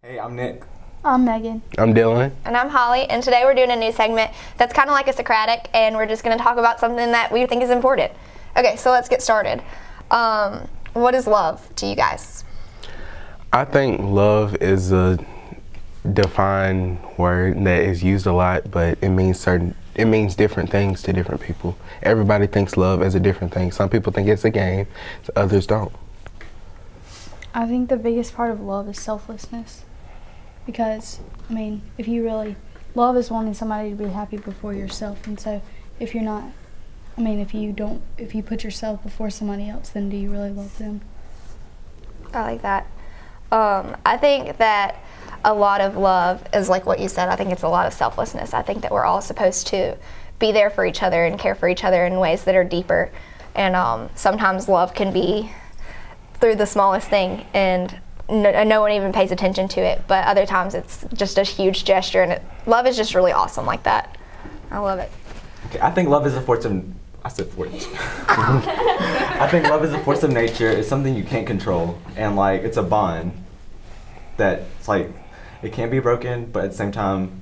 Hey, I'm Nick. I'm Megan. I'm Dylan. And I'm Holly, and today we're doing a new segment that's kind of like a Socratic, and we're just going to talk about something that we think is important. Okay, so let's get started. What is love to you guys? I think love is a defined word that is used a lot, but it means different things to different people. Everybody thinks love as a different thing. Some people think it's a game, others don't. I think the biggest part of love is selflessness. Because, I mean, love is wanting somebody to be happy before yourself. And so if you're not, if you put yourself before somebody else, then do you really love them? I like that. I think that a lot of love is like what you said. I think it's a lot of selflessness. I think that we're all supposed to be there for each other and care for each other in ways that are deeper. And sometimes love can be through the smallest thing, and no one even pays attention to it, but other times it's just a huge gesture, and love is just really awesome like that. I love it. Okay, I think love is a force of, I think love is a force of nature. It's something you can't control, and like it's a bond that it's like it can't be broken, but at the same time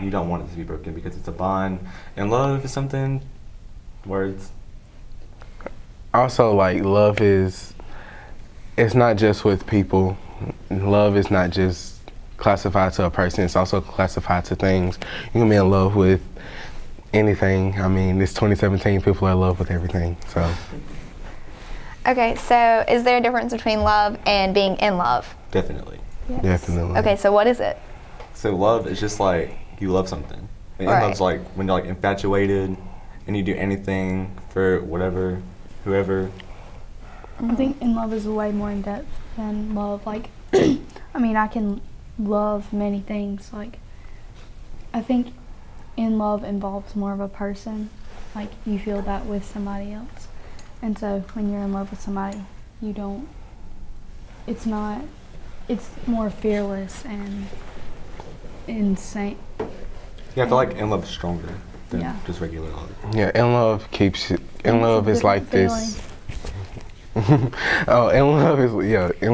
you don't want it to be broken because it's a bond. And love is something, words. Also, like, love it's not just with people. Love is not just classified to a person, it's also classified to things. You can be in love with anything. It's 2017, people are in love with everything, so. Okay, so is there a difference between love and being in love? Definitely. Yes. Definitely. Okay, so what is it? So love is just like you love something. And Right. love's like when you're like infatuated and you do anything for whatever, whoever. I think in love is way more in depth than love. Like, I can love many things. Like, I think in love involves more of a person. Like, you feel that with somebody else. And so when you're in love with somebody, it's more fearless and insane. Yeah, I feel like in love is stronger than Yeah. just regular love. Yeah, in love is like this. In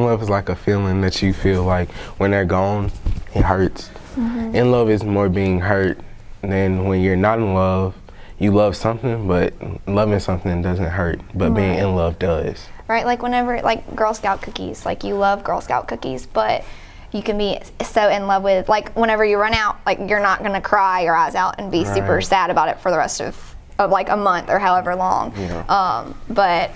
love is like a feeling that you feel like when they're gone, it hurts. Mm-hmm. In love is more being hurt than when you're not in love. You love something, but loving something doesn't hurt, but being in love does. Right, like whenever, like Girl Scout cookies, like you love Girl Scout cookies, but you can be so in love with, like whenever you run out, like you're not gonna cry your eyes out and be super sad about it for the rest of like a month or however long. Yeah. But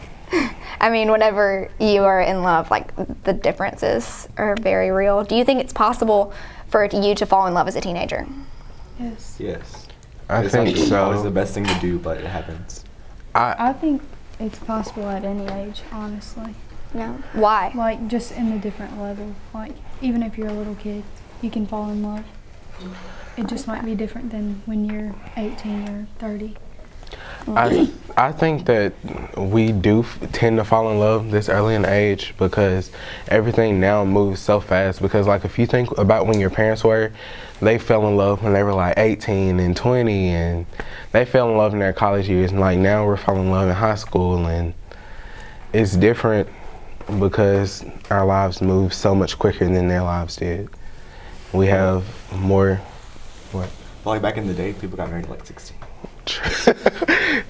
whenever you are in love, like the differences are very real. Do you think it's possible for you to fall in love as a teenager? Yes. Yes. I It's think not so. always the best thing to do, but it happens. I think it's possible at any age, honestly. No. Why? Like, just in a different level. Like, even if you're a little kid, you can fall in love. It just might be different than when you're 18 or 30. I think that we do tend to fall in love this early in age because everything now moves so fast. Because like if you think about when your parents were, they fell in love when they were like 18 and 20, and they fell in love in their college years. And like now we're falling in love in high school, and it's different because our lives move so much quicker than their lives did. We have more. What? Like back in the day, people got married at like 16.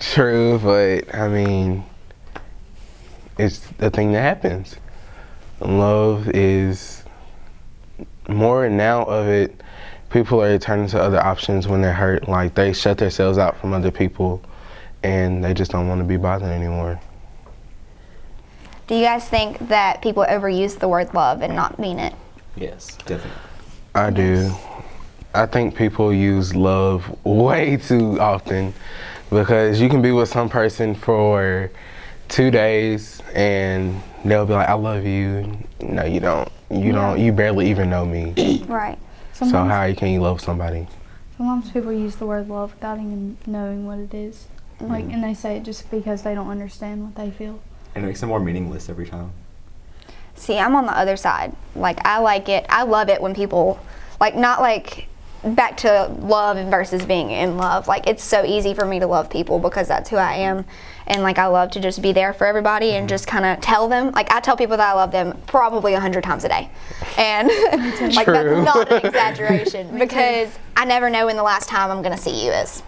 True, but it's the thing that happens. Love is more now of it. People are turning to other options when they're hurt. Like they shut themselves out from other people and they just don't want to be bothered anymore. Do you guys think that people overuse the word love and not mean it? Yes, definitely. I do. I think people use love way too often because you can be with some person for 2 days and they'll be like, I love you. No, you don't. You barely even know me. Right. So how can you love somebody? Sometimes people use the word love without even knowing what it is. Like, and they say it just because they don't understand what they feel. And it makes it more meaningless every time. See, I'm on the other side. Like, I like it. I love it when people, like, not like back to love versus being in love. Like, it's so easy for me to love people because that's who I am. And like, I love to just be there for everybody and just kind of tell them. Like, I tell people that I love them probably 100 times a day. And like, that's not an exaggeration because I never know when the last time I'm going to see you is.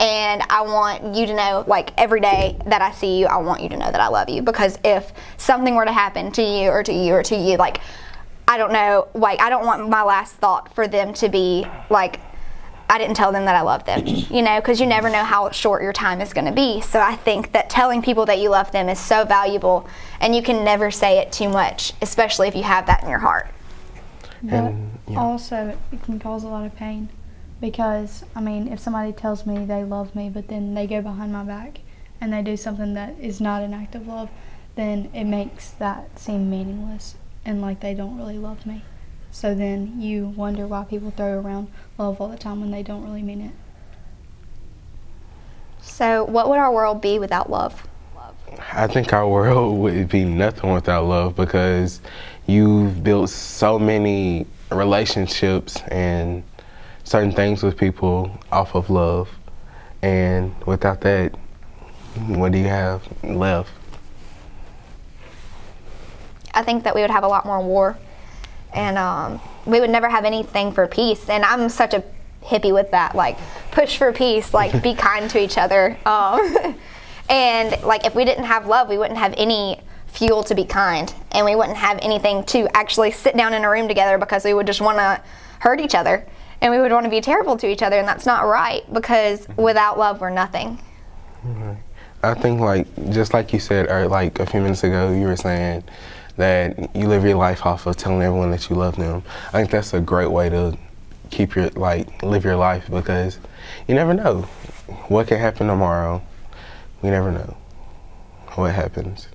And I want you to know, like, every day that I see you, I want you to know that I love you. Because if something were to happen to you or to you or to you, like, I don't know, like, I don't want my last thought for them to be like, I didn't tell them that I love them, you know, because you never know how short your time is going to be. So I think that telling people that you love them is so valuable, and you can never say it too much, especially if you have that in your heart. But also, it can cause a lot of pain because, I mean, if somebody tells me they love me, but then they go behind my back and they do something that is not an act of love, then it makes that seem meaningless and like they don't really love me. So then you wonder why people throw around love all the time when they don't really mean it. So what would our world be without love? I think our world would be nothing without love because you've built so many relationships and certain things with people off of love. And without that, what do you have left? I think that we would have a lot more war. And we would never have anything for peace. And I'm such a hippie with that, like, push for peace, like, be kind to each other. And, like, if we didn't have love, we wouldn't have any fuel to be kind. And we wouldn't have anything to actually sit down in a room together because we would just want to hurt each other. And we would want to be terrible to each other. And that's not right because without love, we're nothing. I think, like, just like you said, or like a few minutes ago, you were saying that you live your life off of telling everyone that you love them. I think that's a great way to keep your, like, live your life because you never know what can happen tomorrow. We never know what happens.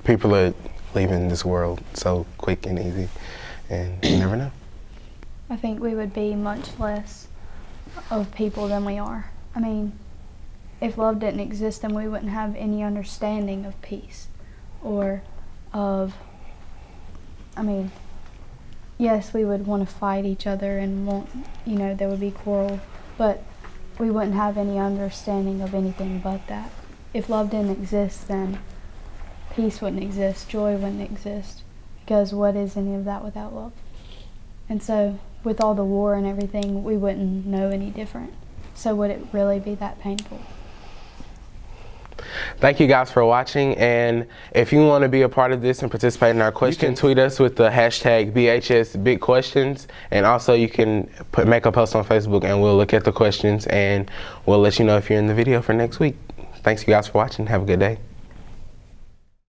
People are leaving this world so quick and easy, and you never know. I think we would be much less of people than we are. I mean, if love didn't exist, then we wouldn't have any understanding of peace or of, I mean, yes, we would want to fight each other and want, you know, there would be quarrel, but we wouldn't have any understanding of anything but that. If love didn't exist, then peace wouldn't exist, joy wouldn't exist, because what is any of that without love? And so, with all the war and everything, we wouldn't know any different. So would it really be that painful? Thank you guys for watching, and if you want to be a part of this and participate in our question, tweet us with the hashtag BHS Big Questions, and also you can make a post on Facebook and we'll look at the questions and we'll let you know if you're in the video for next week. Thanks you guys for watching. Have a good day.